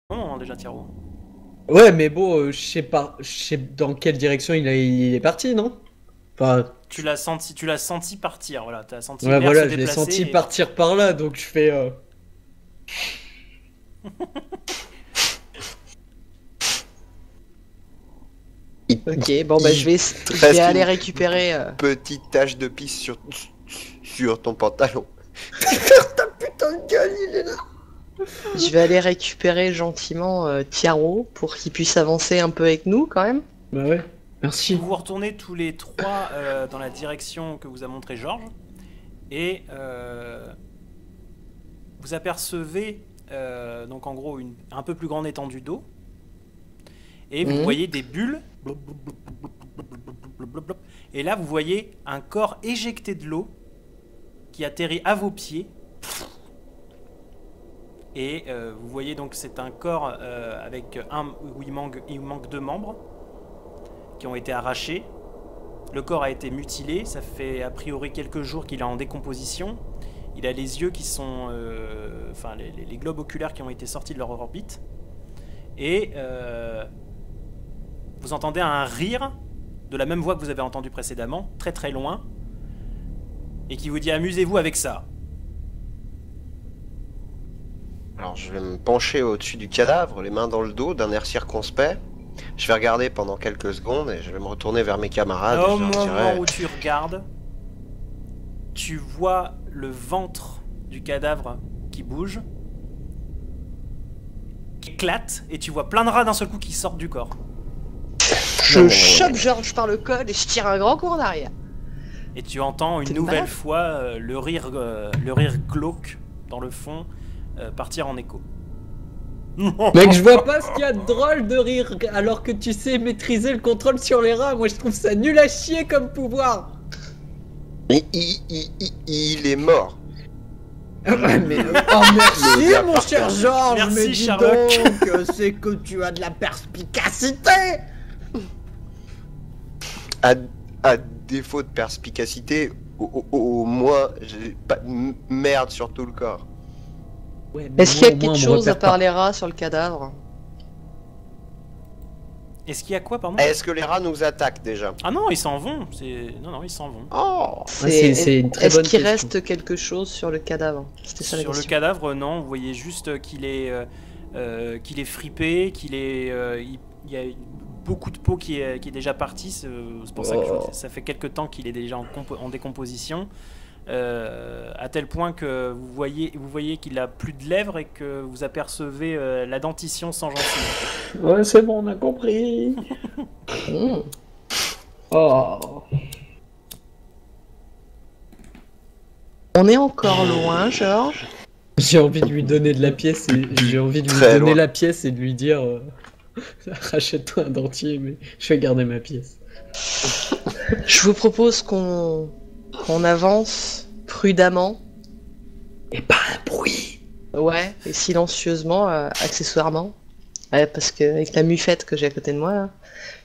Non, déjà Tiro. Ouais, mais bon, je sais pas, je sais dans quelle direction il est parti, non? Enfin, Tu l'as senti partir, voilà. Tu as senti ouais, l'air se voilà, je l'ai senti déplacer. partir par là, donc je fais. Ok, bon bah Il je vais reste aller une récupérer. petite tache de pisse sur ton pantalon. Faire ta putain de gueule, il est là. Je vais aller récupérer gentiment Tiaro pour qu'il puisse avancer un peu avec nous quand même. Bah ouais, merci. Vous vous retournez tous les trois dans la direction que vous a montré Georges. Et vous apercevez donc en gros un peu plus grande étendue d'eau. Et vous voyez des bulles. Et là, vous voyez un corps éjecté de l'eau qui atterrit à vos pieds. Et vous voyez donc c'est un corps avec où il manque deux membres qui ont été arrachés. Le corps a été mutilé, ça fait a priori quelques jours qu'il est en décomposition. Il a les yeux qui sont... enfin, les globes oculaires qui ont été sortis de leur orbite. Et vous entendez un rire de la même voix que vous avez entendu précédemment, très très loin, et qui vous dit « Amusez-vous avec ça ». Alors je vais me pencher au-dessus du cadavre, les mains dans le dos, d'un air circonspect. Je vais regarder pendant quelques secondes et je vais me retourner vers mes camarades. Au Et je leur moment dirai... où tu regardes, tu vois le ventre du cadavre qui bouge, qui éclate, et tu vois plein de rats d'un seul coup qui sortent du corps. Je chope Georges par le col et je tire un grand coup en arrière. Et tu entends une nouvelle fois le rire glauque dans le fond partir en écho. Mec, je vois pas ce qu'il y a de drôle de rire alors que tu sais maîtriser le contrôle sur les rats. Moi, je trouve ça nul à chier comme pouvoir. Mais il est mort. Ouais, mais oh merci mon cher Georges. Merci, Mais dis Sherlock. donc, c'est que tu as de la perspicacité. À défaut de perspicacité, au moins j'ai pas de merde sur tout le corps. Ouais, mais Est-ce qu'il y a moi, au moins, quelque on me chose à repère pas. part les rats sur le cadavre? Est-ce qu'il y a quoi, pardon? Est-ce que les rats nous attaquent déjà? Ah non, ils s'en vont. Non, ils s'en vont. Oh! C'est une très Est-ce bonne qu'il question. reste quelque chose sur le cadavre? C'était ça la Sur le question. cadavre, non, vous voyez juste qu'il est fripé, il y a beaucoup de peau qui est déjà partie, c'est pour ça que ça fait quelques temps qu'il est déjà en décomposition, à tel point que vous voyez qu'il a plus de lèvres et que vous apercevez la dentition sans gencives. Ouais, c'est bon, on a compris. Oh. On est encore loin, Georges. J'ai envie de lui donner de la pièce et j'ai envie de lui Très donner loin. la pièce et de lui dire rachète-toi un dentier, mais je vais garder ma pièce. Je vous propose qu'on avance prudemment. Et pas un bruit. Ouais, et silencieusement, accessoirement. Ouais, parce que avec la mufette que j'ai à côté de moi, là,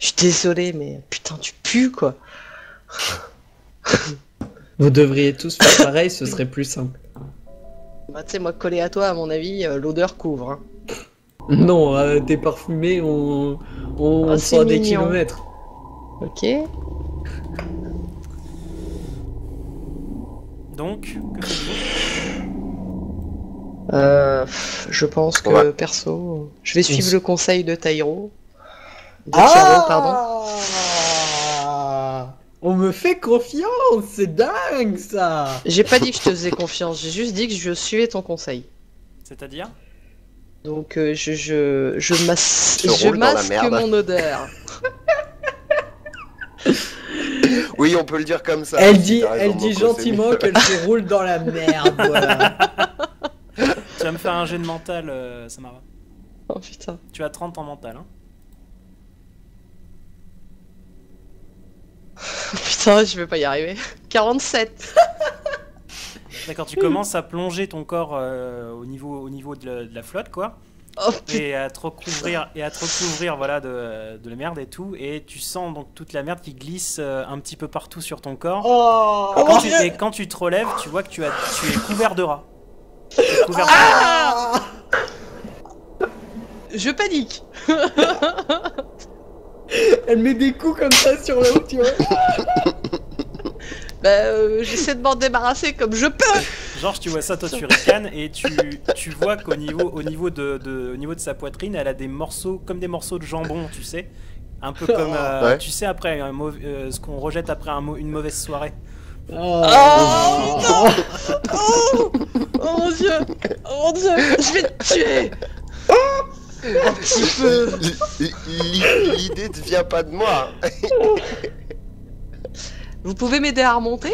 je suis désolé, mais putain, tu pues quoi. Vous devriez tous faire pareil, ce serait plus simple. Bah, tu sais, moi, collé à toi, à mon avis, l'odeur couvre. Hein. Non, t'es parfumé, on Oh, c'est fera des mignon. kilomètres. Ok. Donc, que faites-vous? Je pense que, Ouais. perso, je vais suivre s- le conseil de Tairo. De Tiaro, pardon. On me fait confiance, c'est dingue ça. J'ai pas dit que je te faisais confiance, j'ai juste dit que je suivais ton conseil. C'est-à-dire? Donc, je Se je roule dans la masque merde. mon odeur. Oui, on peut le dire comme ça. Elle Si dit, t'as raison, elle dit Moko, c'est gentiment mieux. qu'elle se roule dans la merde, voilà. Tu vas me faire un jet de mental, Samara. Oh putain. Tu as 30 en mental, hein. Putain, je vais pas y arriver. 47. D'accord, tu commences à plonger ton corps au niveau de la flotte, quoi. Oh putain. Et à te recouvrir voilà, de la merde et tout. Et tu sens donc toute la merde qui glisse un petit peu partout sur ton corps. Oh, Et quand tu te relèves, tu vois que tu es couvert de rats. Tu es couvert de rats. je panique. Elle met des coups comme ça sur le haut, tu vois. J'essaie de m'en débarrasser comme je peux. Georges, tu vois ça, toi tu ricanes et tu vois qu'au niveau de sa poitrine, elle a des morceaux comme des morceaux de jambon, tu sais, un peu comme Ouais. tu sais après ce qu'on rejette après une mauvaise soirée. Oh, Oh, Oh mon dieu. Oh mon dieu. Je vais te tuer. Un petit peu. L'idée ne vient pas de moi. Vous pouvez m'aider à remonter?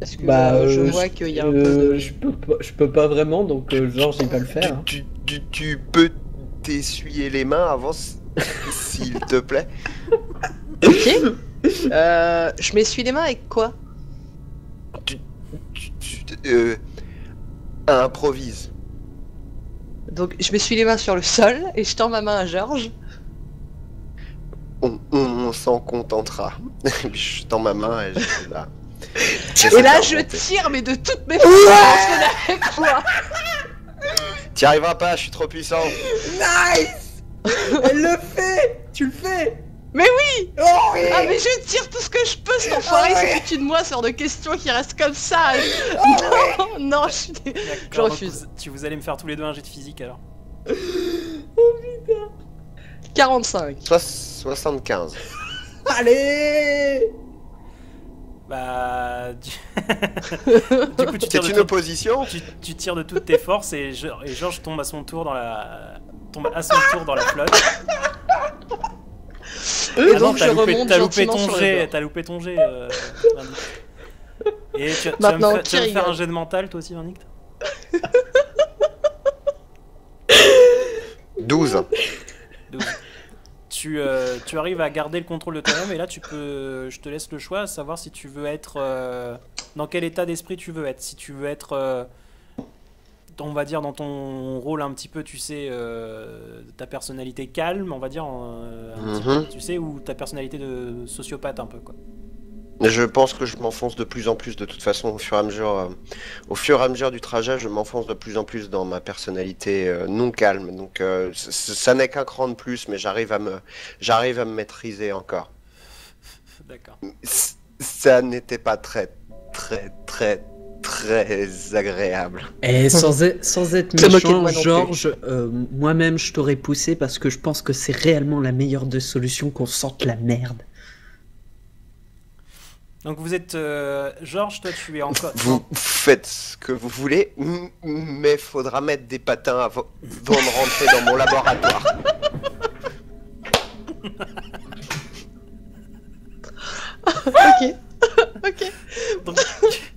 Parce que Bah, je vois qu'il y a un peu de... je peux pas vraiment, donc Georges il va le faire. Hein. Tu peux t'essuyer les mains avant, s'il te plaît. Ok. Je m'essuie les mains avec quoi? Improvise. Donc je m'essuie les mains sur le sol et je tends ma main à Georges. On s'en contentera. Je tends ma main et je là. Et là je tire mais de toutes mes forces avec moi. T'y arriveras pas, je suis trop puissant. Nice. Elle le fait. Tu le fais. Mais oui. Oh oui. Ah mais je tire tout ce que je peux, cet enfoiré, c'est foutu de moi, ce genre de questions qui reste comme ça. Non, non, je D'accord, donc refuse. vous allez me faire tous les deux un jet de physique alors. 45. 75. Allez. Bah du coup tu tires C'est de une opposition. tu tires de toutes tes forces et Georges tombe à son tour dans la flotte. Et Ah donc non, je remonte t'as loupé gentiment ton sur le jet, bord. t'as loupé ton jet. Vindicte. Et tu vas Maintenant, me faire rigole. un jet de mental toi aussi, Vindicte. 12. 12. Tu arrives à garder le contrôle de toi-même et là je te laisse le choix à savoir si tu veux être dans quel état d'esprit tu veux être. Si tu veux être on va dire dans ton rôle un petit peu, tu sais, ta personnalité calme, on va dire, un petit peu, tu sais, ou ta personnalité de sociopathe un peu, quoi. Je pense que je m'enfonce de plus en plus de toute façon au fur et à mesure du trajet, je m'enfonce de plus en plus dans ma personnalité non calme. Donc ça n'est qu'un cran de plus, mais j'arrive à me maîtriser encore. D'accord. Ça n'était pas très agréable. Et sans être Se moquer de méchant, moi non plus. Georges, moi-même je t'aurais poussé parce que je pense que c'est réellement la meilleure des solutions qu'on sente la merde. Donc vous êtes Georges, toi tu es encore. Vous faites ce que vous voulez, mais faudra mettre des patins avant de rentrer dans mon laboratoire. Ok. Ok.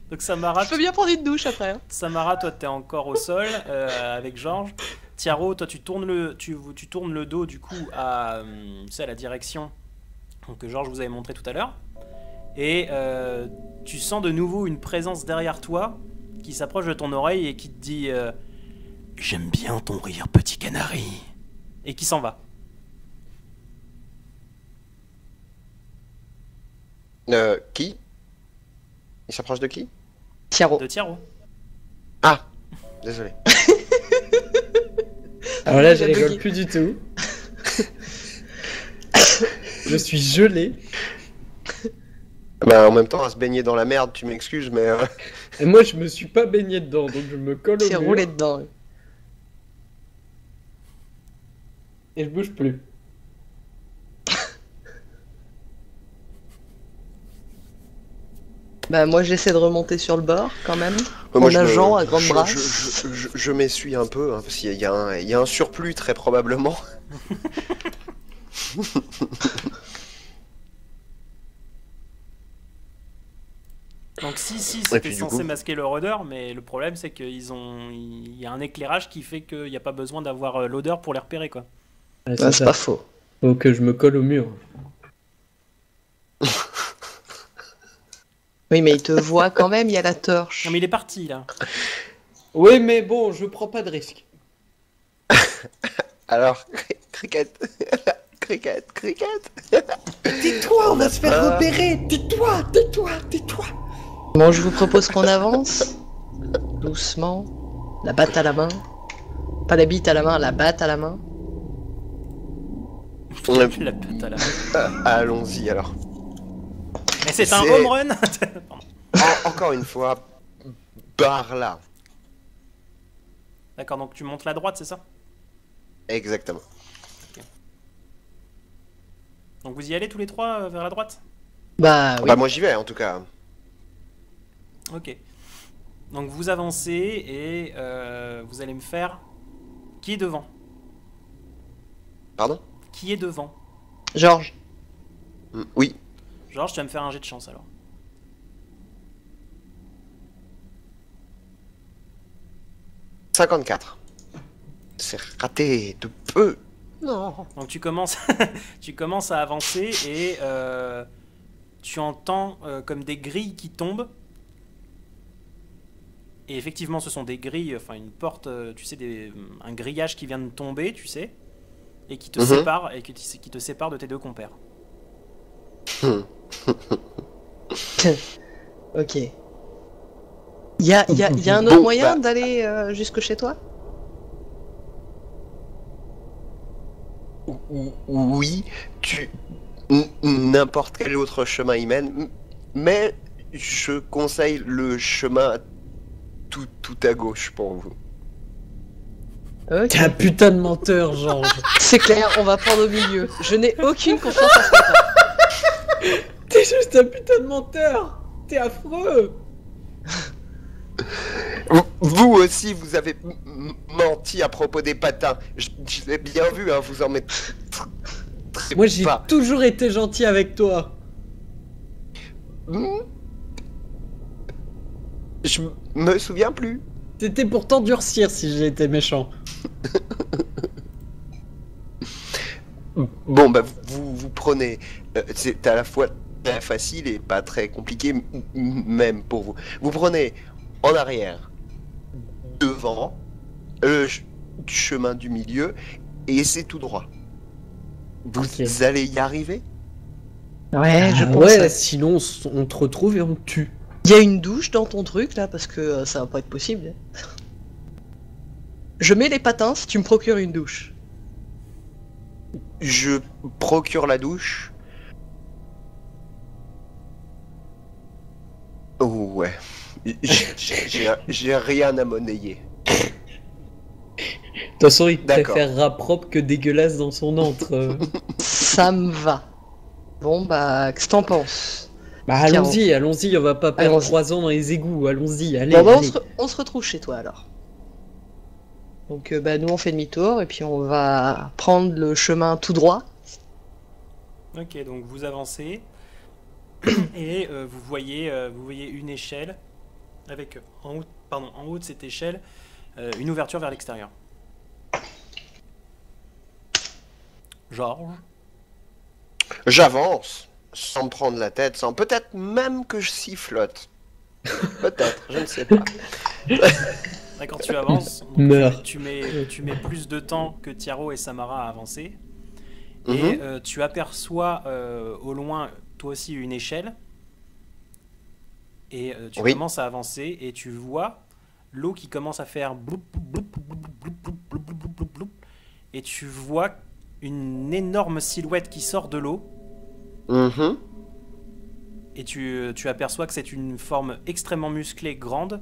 Donc Samara, Je peux bien prendre une douche après. Hein. Samara, toi t'es encore au sol avec Georges. Tiaro, toi tu tournes le dos du coup à, tu sais, à la direction que Georges vous avait montré tout à l'heure. Et tu sens de nouveau une présence derrière toi qui s'approche de ton oreille et qui te dit j'aime bien ton rire, petit canari. Et qui s'en va. Qui? Il s'approche de qui? Tiaro. De Tiaro. Ah, désolé. Alors là, je J'ai rigole bugué. plus du tout. Je suis gelé. Bah en même temps, à se baigner dans la merde, tu m'excuses, mais Et moi, je me suis pas baigné dedans, donc je me colle au J'ai mur roulé dedans. et je bouge plus. Bah moi j'essaie de remonter sur le bord quand même. moi, En je me- nageant à grande je- brasse. je m'essuie un peu, hein, parce qu'il y a un surplus très probablement. Donc si, Et c'était puis, du censé coup- masquer leur odeur, mais le problème c'est qu'il y a un éclairage qui fait qu'il n'y a pas besoin d'avoir l'odeur pour les repérer, quoi. Ouais, Ah, c'est ça. pas faux. Faut que je me colle au mur. Oui mais il te voit quand même, il y a la torche. Non mais il est parti là. Oui, mais bon, je prends pas de risque. Alors, cricket, cricket. Tais-toi, on va se faire repérer. Tais-toi. Bon je vous propose qu'on avance. Doucement. La batte à la main. Pas la bite à la main, la batte à la main. La patte à la main. Allons-y alors. Mais c'est un home run. Pardon. Encore une fois, par là. D'accord, donc tu montes la droite, c'est ça? Exactement. Donc vous y allez tous les trois vers la droite? Bah oui. Bah moi j'y vais en tout cas. Ok. Donc vous avancez et vous allez me faire... Qui est devant? Pardon? Qui est devant? Georges. Oui. Georges, tu vas me faire un jet de chance alors. 54. C'est raté de peu. Non. Donc tu commences, tu commences à avancer et tu entends comme des grilles qui tombent. Et effectivement, ce sont des grilles, enfin une porte, tu sais, un grillage qui vient de tomber, tu sais, et qui te sépare et qui te sépare de tes deux compères. Ok. Y a un autre moyen d'aller jusque chez toi? Oui, n'importe quel autre chemin y mène, mais je conseille le chemin tout à gauche pour vous. Ok. T'es un putain de menteur, Georges. C'est clair, on va prendre au milieu. Je n'ai aucune confiance en ce matin. T'es juste un putain de menteur. T'es affreux. Vous aussi, vous avez menti à propos des patins. Je l'ai bien vu, hein, vous en mettez très Moi, j'ai pas. toujours été gentil avec toi. Je me souviens plus. C'était pour t'endurcir si j'ai été méchant. Bon, bah, vous prenez. C'est à la fois très facile et pas très compliqué, même pour vous. Vous prenez en arrière, devant, le chemin du milieu, et c'est tout droit. Vous allez y arriver? Ouais, je pense. Ouais, sinon on te retrouve et on te tue. Il y a une douche dans ton truc là, parce que ça va pas être possible. Je mets les patins si tu me procures une douche. Je procure la douche. Oh, ouais. J'ai rien à monnayer. De toute façon, il D'accord. préfère rat propre que dégueulasse dans son antre. Ça me va. Bon bah, qu'est-ce que t'en penses? Bah allons-y, on va pas perdre Allons-y. 3 ans dans les égouts, allons-y, allez. Bon bah, allez. on se retrouve chez toi alors. Donc bah nous on fait demi-tour et puis on va prendre le chemin tout droit. Ok, donc vous avancez et vous voyez une échelle avec en haut de cette échelle une ouverture vers l'extérieur. Georges. J'avance, sans me prendre la tête, sans peut-être même que je sifflote. Peut-être, je ne sais pas. D'accord, tu avances. Donc Meurs. tu mets plus de temps que Tiaro et Samara à avancer. Et tu aperçois au loin, toi aussi, une échelle. Et tu commences à avancer et tu vois l'eau qui commence à faire bloup, bloup, bloup, bloup, bloup, bloup, bloup, bloup, bloup, bloup. Et tu vois une énorme silhouette qui sort de l'eau. Et tu aperçois que c'est une forme extrêmement musclée, grande,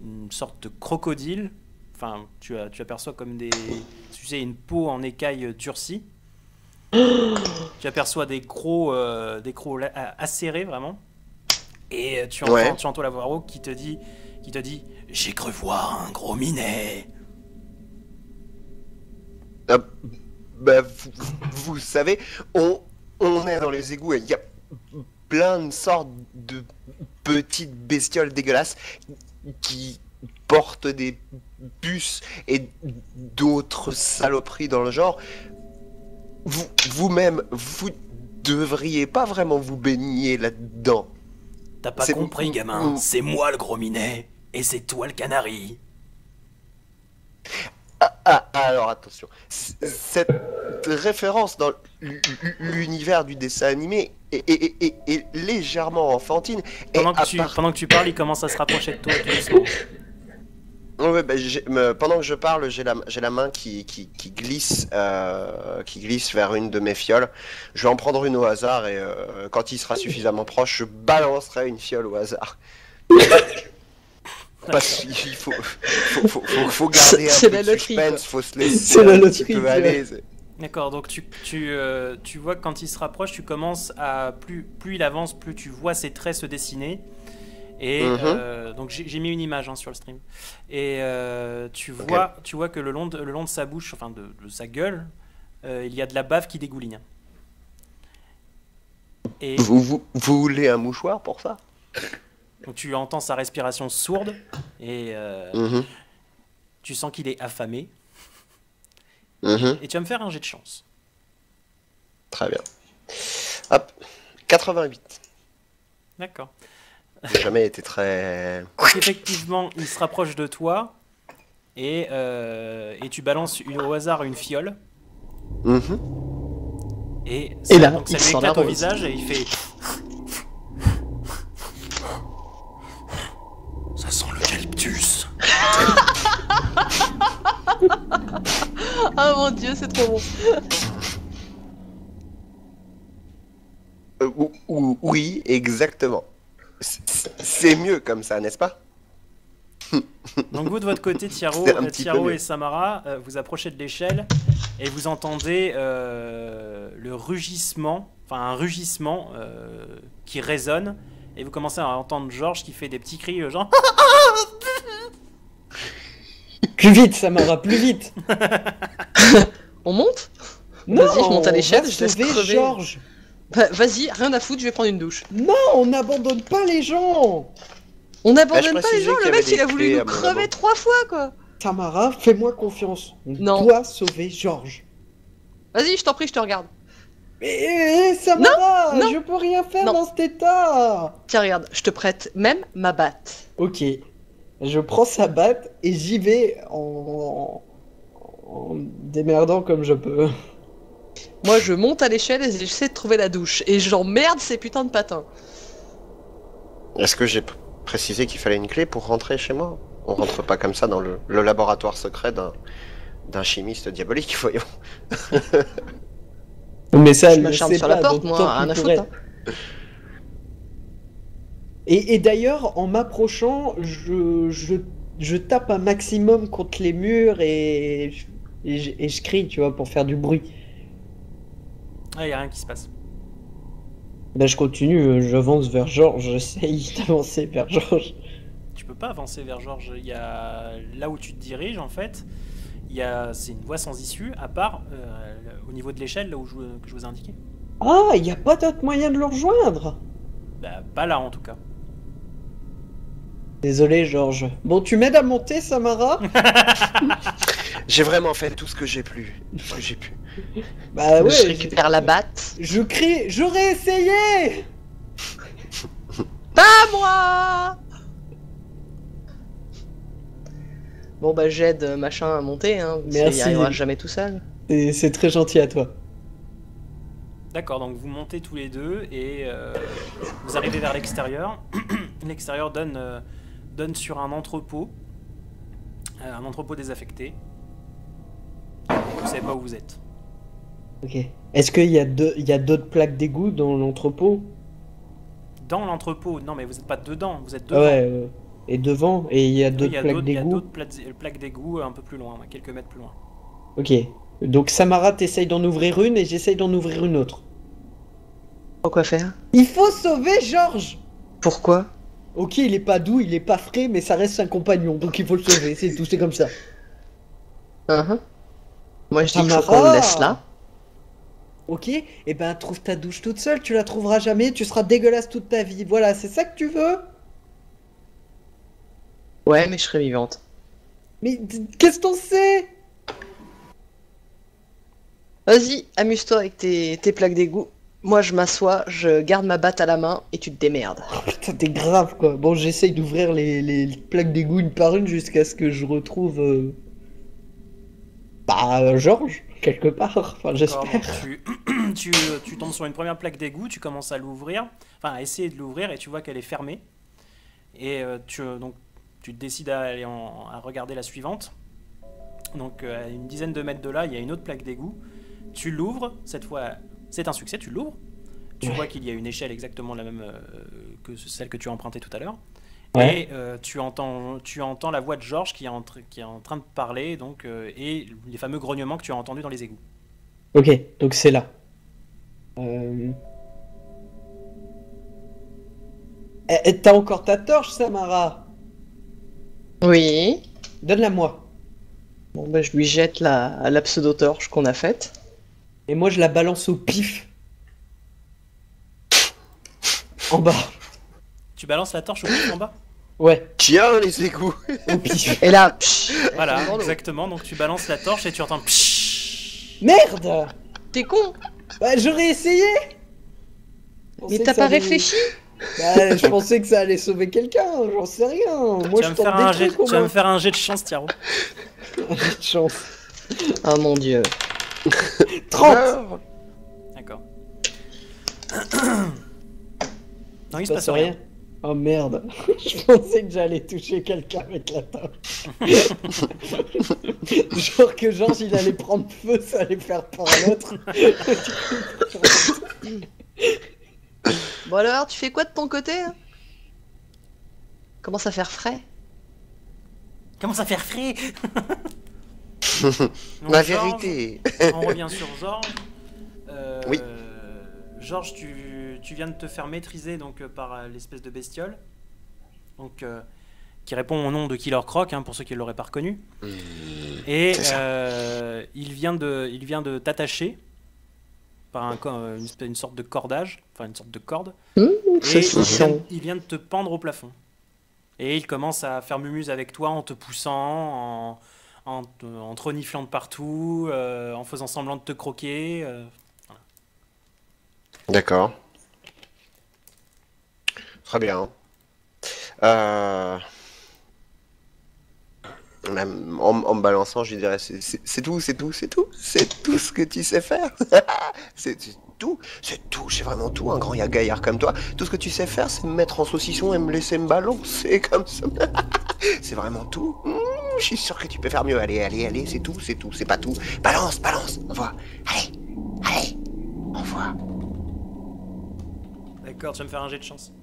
une sorte de crocodile. Enfin, tu aperçois comme tu sais, une peau en écaille durcie. Tu aperçois des crocs acérés vraiment. Et tu entends la voix rauque qui te dit j'ai cru voir un gros minet. Bah, vous savez, on est dans les égouts et il y a plein de sortes de petites bestioles dégueulasses qui portent des puces et d'autres saloperies dans le genre. Vous-même, vous devriez pas vraiment vous baigner là-dedans. T'as pas compris, gamin. C'est moi le gros minet et c'est toi le canari. Alors attention, cette référence dans l'univers du dessin animé est légèrement enfantine. Pendant que tu parles, il commence à se rapprocher de toi tout doucement. Ouais, bah, pendant que je parle, j'ai la main qui glisse vers une de mes fioles. Je vais en prendre une au hasard et quand il sera suffisamment proche, je balancerai une fiole au hasard. Parce qu'il faut garder un C'est peu la de loterie, quoi. suspense, faut se laisser C'est la un petit loterie, peu tu aller. D'accord, donc tu vois que quand il se rapproche, tu commences à... Plus il avance, plus tu vois ses traits se dessiner. Et donc j'ai mis une image sur le stream. Et tu vois que le long de sa bouche, enfin de sa gueule, il y a de la bave qui dégouline. Et Vous voulez un mouchoir pour ça? donc tu entends sa respiration sourde et Mhm, tu sens qu'il est affamé. mhm. Et tu vas me faire un jet de chance. Très bien. Hop, 88. D'accord. J'ai jamais été très... Donc, effectivement, il se rapproche de toi et tu balances au hasard une fiole. Mhm. Et là, donc ça il lui sent la éclate au rose. visage et il fait... Ça sent l'eucalyptus. Ah mon dieu, c'est trop bon. Oui, exactement. C'est mieux comme ça, n'est-ce pas? Donc vous de votre côté, Tiaro, C'est un petit peu mieux. et Samara, vous approchez de l'échelle et vous entendez le rugissement, enfin un rugissement qui résonne et vous commencez à entendre Georges qui fait des petits cris genre Plus vite, Samara, plus vite. On monte? Non, Vas-y, je monte à l'échelle, on va je laisse sauver crever. Georges. Bah, vas-y, rien à foutre, je vais prendre une douche. Non, on n'abandonne pas les gens. On je n'abandonne pas les précisais gens, qu'il y le mec avait il a des voulu clés, nous à mon crever avis. 3 fois quoi. Tamara, fais-moi confiance. On Non. doit sauver Georges. Vas-y, je t'en prie, je te regarde. Mais Samara, Non, non. je peux rien faire Non. dans cet état. Tiens, regarde, je te prête même ma batte. Ok, je prends sa batte et j'y vais en démerdant comme je peux. Moi, je monte à l'échelle et j'essaie de trouver la douche. Et j'emmerde ces putains de patins. Est-ce que j'ai précisé qu'il fallait une clé pour rentrer chez moi? On rentre pas comme ça dans le laboratoire secret d'un chimiste diabolique, voyons. Mais ça, Je elle le m'acharne sait sur pas, la porte, donc moi, tant rien qu'il à pourrait. foutre. Et d'ailleurs, en m'approchant, je tape un maximum contre les murs et je crie, tu vois, pour faire du bruit. Ah, il n'y a rien qui se passe. Là, je continue, j'avance vers Georges, j'essaye d'avancer vers Georges. Tu peux pas avancer vers Georges. Il y a là où tu te diriges en fait. C'est une voie sans issue à part au niveau de l'échelle là où que je vous ai indiqué. Ah, il n'y a pas d'autre moyen de le rejoindre. Bah, pas là en tout cas. Désolé, Georges. Bon, tu m'aides à monter, Samara? J'ai vraiment fait tout ce que j'ai pu. Bah ouais, Je récupère la batte. je crie, j'aurais essayé! Pas moi. Bon bah j'aide machin à monter, hein. Parce qu'il Merci. y arrivera jamais tout seul. C'est très gentil à toi. D'accord, donc vous montez tous les deux et vous arrivez vers l'extérieur. L'extérieur donne sur un entrepôt désaffecté. Vous savez pas où vous êtes. Ok. Est-ce qu'il y a d'autres plaques d'égout dans l'entrepôt? Dans l'entrepôt, non mais vous n'êtes pas dedans, vous êtes Ah devant. ouais, et devant, et il y a Oui, d'autres plaques il y a d'égout? d'autres plaques d'égout un peu plus loin, quelques mètres plus loin. Ok. Donc Samara, t'essayes d'en ouvrir une et j'essaye d'en ouvrir une autre. Pourquoi faire? Il faut sauver Georges! Pourquoi? Ok, il est pas doux, il est pas frais, mais ça reste un compagnon, donc il faut le sauver, c'est tout, c'est comme ça. Moi je dis qu'il faut Tamara. qu'on le laisse là. Ok, et ben trouve ta douche toute seule, tu la trouveras jamais, tu seras dégueulasse toute ta vie. Voilà, c'est ça que tu veux? Ouais, mais je serai vivante. Mais qu'est-ce qu'on sait? Vas-y, amuse-toi avec tes plaques d'égout. Moi je m'assois, je garde ma batte à la main et tu te démerdes. Putain, t'es grave quoi. Bon, j'essaye d'ouvrir les plaques d'égout une par une jusqu'à ce que je retrouve. Georges, quelque part. Enfin, D'accord, j'espère. donc tu tombes sur une première plaque d'égout, tu commences à l'ouvrir, enfin à essayer de l'ouvrir et tu vois qu'elle est fermée. Et donc tu décides à aller à regarder la suivante. Donc à une dizaine de mètres de là, il y a une autre plaque d'égout. Tu l'ouvres, cette fois c'est un succès, tu l'ouvres. Tu vois qu'il y a une échelle exactement la même que celle que tu as empruntée tout à l'heure. Ouais. Et tu entends la voix de Georges qui est en train de parler, donc, et les fameux grognements que tu as entendus dans les égouts. Ok, donc c'est là. Euh... T'as encore ta torche, Samara? Oui. Donne-la moi. Bon, bah, je lui jette la pseudo-torche qu'on a faite. Et moi, je la balance au pif. En bas. Tu balances la torche au pif en bas. Ouais, Tiens, les égouts. au pif. Et là, psh, Voilà, dans l'eau. exactement. Donc tu balances la torche et tu entends pshhh. Merde! T'es con. Bah, j'aurais essayé! Je pensais Mais que t'as ça pas allait- réfléchi? Bah, je pensais que ça allait sauver quelqu'un, j'en sais rien. Moi, Tu je vas me tente faire des un jet, trucs au tu vas me moins. faire un jet de chance, Tiaro. J'ai de chance. Oh mon dieu. 30! D'accord. Non, il Il se passe rien. Oh merde, je pensais que j'allais toucher quelqu'un avec la torche. Genre que Georges il allait prendre feu, ça allait faire peur à l'autre. Bon alors, tu fais quoi de ton côté hein? Commence à faire frais. Commence à faire frais. Donc, La Georges, vérité. on revient sur Georges. Oui. Georges, tu viens de te faire maîtriser donc par l'espèce de bestiole, donc qui répond au nom de Killer Croc, hein, pour ceux qui ne l'auraient pas reconnu. Et c'est ça. il vient de t'attacher par une sorte de cordage, enfin une sorte de corde. Et Saucisson. il vient de te pendre au plafond. Et il commence à faire mumuse avec toi en te poussant, en te reniflant de partout, en faisant semblant de te croquer. D'accord. Très bien. Même en me balançant, je lui dirais c'est tout ce que tu sais faire. C'est tout, c'est vraiment tout, un grand gaillard comme toi. Tout ce que tu sais faire, c'est me mettre en saucisson et me laisser me balancer comme ça. C'est vraiment tout. Je suis sûr que tu peux faire mieux. Allez, c'est tout, c'est pas tout. Balance, envoie. Allez, envoie. D'accord, tu vas me faire un jet de chance.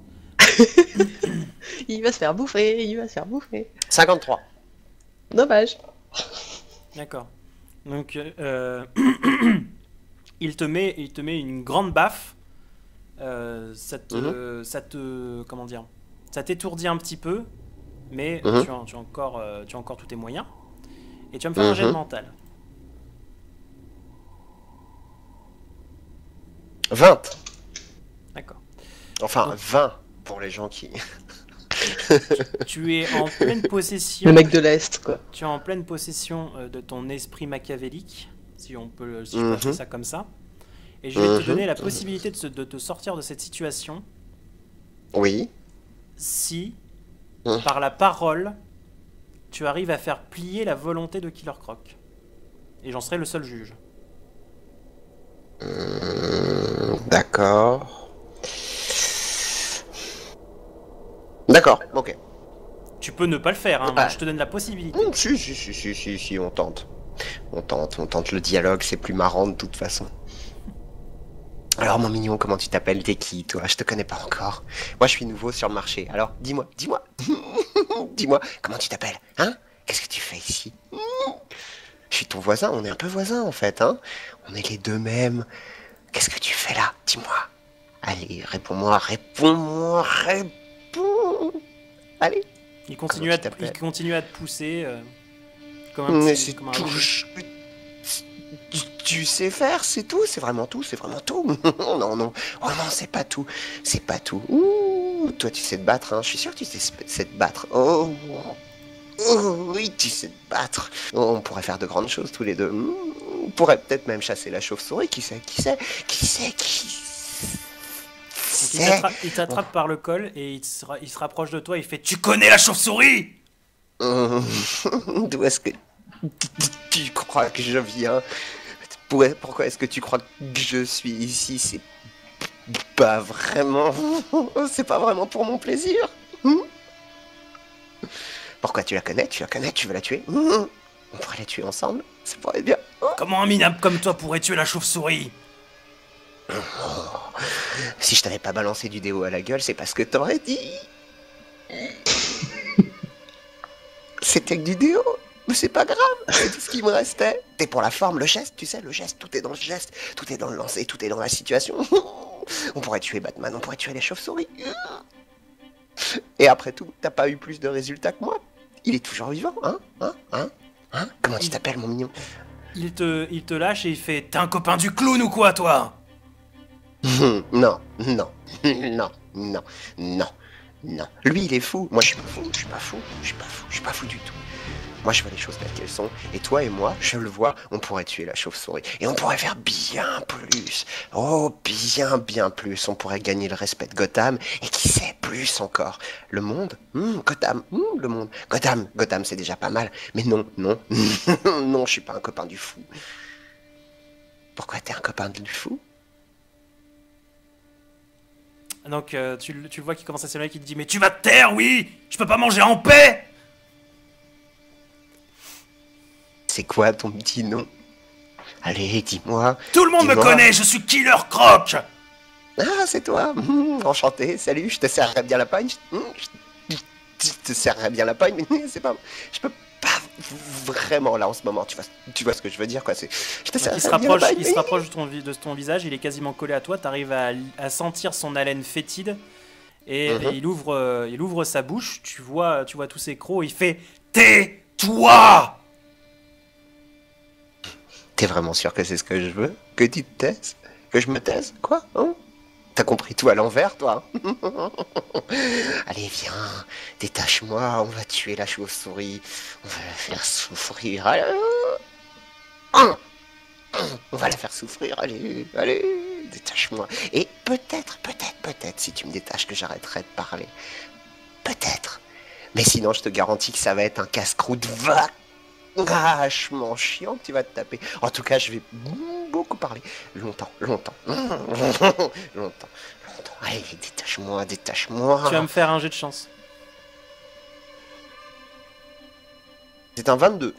Il va se faire bouffer, 53. Dommage. D'accord. Donc, il te met une grande baffe. Comment dire, ça t'étourdit un petit peu, mais Mhm. tu as encore tous tes moyens. Et tu vas me faire un jet de Mhm. mental. 20. D'accord. Enfin, 20 pour les gens qui... Tu es en pleine possession. Le mec de l'Est, quoi. Tu es en pleine possession de ton esprit machiavélique, si je peux appeler ça comme ça. Et je vais te donner la possibilité de te sortir de cette situation Oui. si, Mhm. par la parole, tu arrives à faire plier la volonté de Killer Croc. Et j'en serai le seul juge. D'accord. D'accord, ok. Tu peux ne pas le faire, hein, Ah. moi, je te donne la possibilité. Si, on tente. On tente le dialogue, c'est plus marrant de toute façon. Alors mon mignon, comment tu t'appelles? T'es qui toi? Je te connais pas encore. Moi je suis nouveau sur le marché. Alors dis-moi. Dis-moi, comment tu t'appelles? Hein? Qu'est-ce que tu fais ici? Je suis ton voisin, on est un peu voisins en fait, hein? On est les deux mêmes. Qu'est-ce que tu fais là? Dis-moi. Allez, réponds-moi. Allez. Il continue, Comment à tu te, t'appelles il continue à te pousser comme un Mais petit... c'est comme un tout. petit- Tu sais faire, c'est tout, c'est vraiment tout. Non, oh non, c'est pas tout. Ouh, toi tu sais te battre, hein. Je suis sûr que tu sais te battre. Oh, oui, tu sais te battre. Oh, on pourrait faire de grandes choses tous les deux. On pourrait peut-être même chasser la chauve-souris, qui sait. Donc il t'attrape par le col et il se rapproche de toi et il fait « Tu connais la chauve-souris ?» D'où est-ce que tu crois que je viens? Pourquoi est-ce que tu crois que je suis ici? C'est pas vraiment pour mon plaisir. Pourquoi tu la connais? Tu la connais? Tu veux la tuer? On pourrait la tuer ensemble? Ça pourrait être bien. Comment un minable comme toi pourrait tuer la chauve-souris? Si je t'avais pas balancé du déo à la gueule, c'est parce que t'aurais dit. C'était que du déo, mais c'est pas grave, c'est tout ce qui me restait. T'es pour la forme, le geste, tu sais, le geste, tout est dans le geste, tout est dans le lancer, tout est dans la situation. On pourrait tuer Batman, on pourrait tuer les chauves-souris. Et après tout, t'as pas eu plus de résultats que moi? Il est toujours vivant, hein? Comment tu t'appelles, mon mignon? Il te lâche et il fait: t'es un copain du clown ou quoi, toi? Non. Lui, il est fou. Moi, je suis pas fou du tout. Moi, je vois les choses telles qu'elles sont. Et toi et moi, je le vois, on pourrait tuer la chauve-souris. Et on pourrait faire bien plus. Oh, bien plus. On pourrait gagner le respect de Gotham. Et qui sait, plus encore. Le monde, Gotham, le monde. Gotham, c'est déjà pas mal. Mais non. Non, je suis pas un copain du fou. Pourquoi t'es un copain du fou? Donc tu le vois qui commence à s'éloigner, qui te dit: mais tu vas te taire, oui! Je peux pas manger en paix! C'est quoi ton petit nom? Allez, dis-moi. Tout le monde me connaît, je suis Killer Croc! Ah, c'est toi. Enchanté, salut, je te serrerai bien la pagne. Je te serrerai bien la pagne, mais c'est pas... Je peux pas vraiment là en ce moment, tu vois ce que je veux dire, quoi. Je te serrerai bien la pagne. Il se rapproche de ton visage, il est quasiment collé à toi, t'arrives à sentir son haleine fétide, et il ouvre sa bouche, tu vois tous ses crocs, il fait: tais-toi! T'es vraiment sûr que c'est ce que je veux? Que tu te taises? Que je me taise? Quoi, hein? T'as compris tout à l'envers, toi? Allez, viens, détache-moi, on va tuer la chauve-souris. On va la faire souffrir. Allez. On va la faire souffrir, allez, détache-moi. Et peut-être, si tu me détaches, que j'arrêterai de parler. Peut-être. Mais sinon, je te garantis que ça va être un casse-croûte vachement chiant que tu vas te taper. En tout cas, je vais beaucoup parler. Longtemps. Allez, détache-moi. Tu vas me faire un jet de chance. C'est un 22.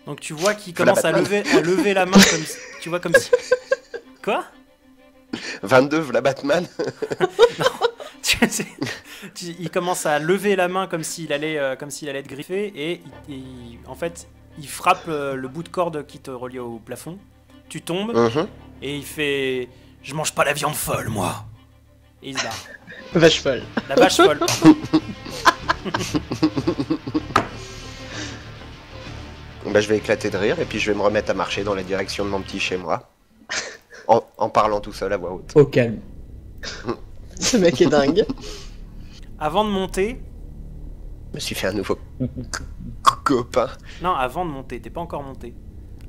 Donc tu vois qu'il commence à lever la main comme si... Tu vois, comme si... Quoi? 22, v'là Batman. Non, il commence à lever la main comme s'il allait être griffé, et en fait, il frappe le bout de corde qui te relie au plafond. Tu tombes, et il fait: je mange pas la viande folle, moi. Et il se barre. Vache folle. La vache folle. Bah, je vais éclater de rire, et puis je vais me remettre à marcher dans la direction de mon petit chez moi. En parlant tout seul à voix haute. Au calme. Ce mec est dingue. Avant de monter... Je me suis fait un nouveau copain. Non, avant de monter, t'es pas encore monté.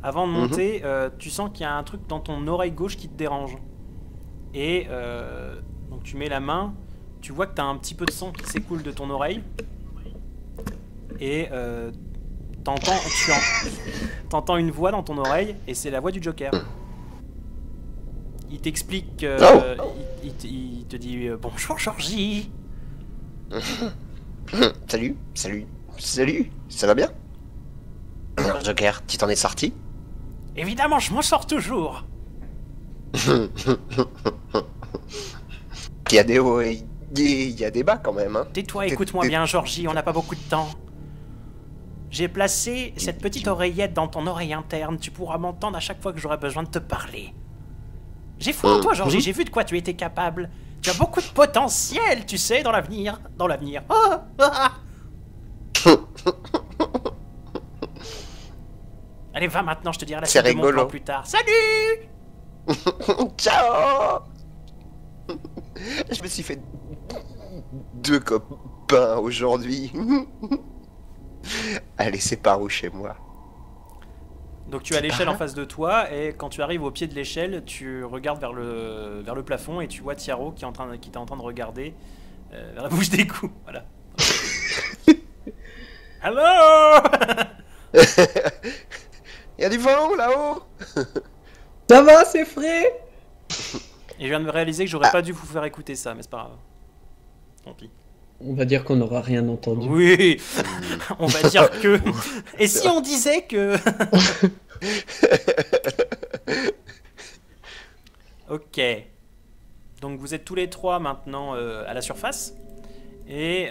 Avant de monter, tu sens qu'il y a un truc dans ton oreille gauche qui te dérange. Et donc tu mets la main, tu vois que t'as un petit peu de sang qui s'écoule de ton oreille. Et t'entends une voix dans ton oreille, et c'est la voix du Joker. Il t'explique, il te dit: bonjour Georgie. Salut, ça va bien? Joker, tu t'en es sorti? Évidemment, je m'en sors toujours. Il y a des hauts et il y a des bas quand même, hein. Tais-toi, écoute-moi bien Georgie, on n'a pas beaucoup de temps. J'ai placé cette petite oreillette dans ton oreille interne, tu pourras m'entendre à chaque fois que j'aurai besoin de te parler. J'ai foi en toi, Georgie, j'ai vu de quoi tu étais capable. Tu as beaucoup de potentiel, tu sais, dans l'avenir. Allez, va maintenant, je te dirai la suite de mon plan plus tard. Salut. Ciao. Je me suis fait 2 copains aujourd'hui. Allez, c'est par où chez moi? Donc tu as l'échelle en face de toi, et quand tu arrives au pied de l'échelle, tu regardes vers le plafond, et tu vois Tiaro qui est en train de regarder vers la bouche d'égout. Voilà. Allô. Il y a du vent là-haut. Ça va, c'est frais. Et je viens de me réaliser que j'aurais pas dû vous faire écouter ça, mais c'est pas grave. Tant pis. On va dire qu'on n'aura rien entendu. Oui, on va dire que... Et si on disait que... Ok. Donc vous êtes tous les trois maintenant à la surface. Et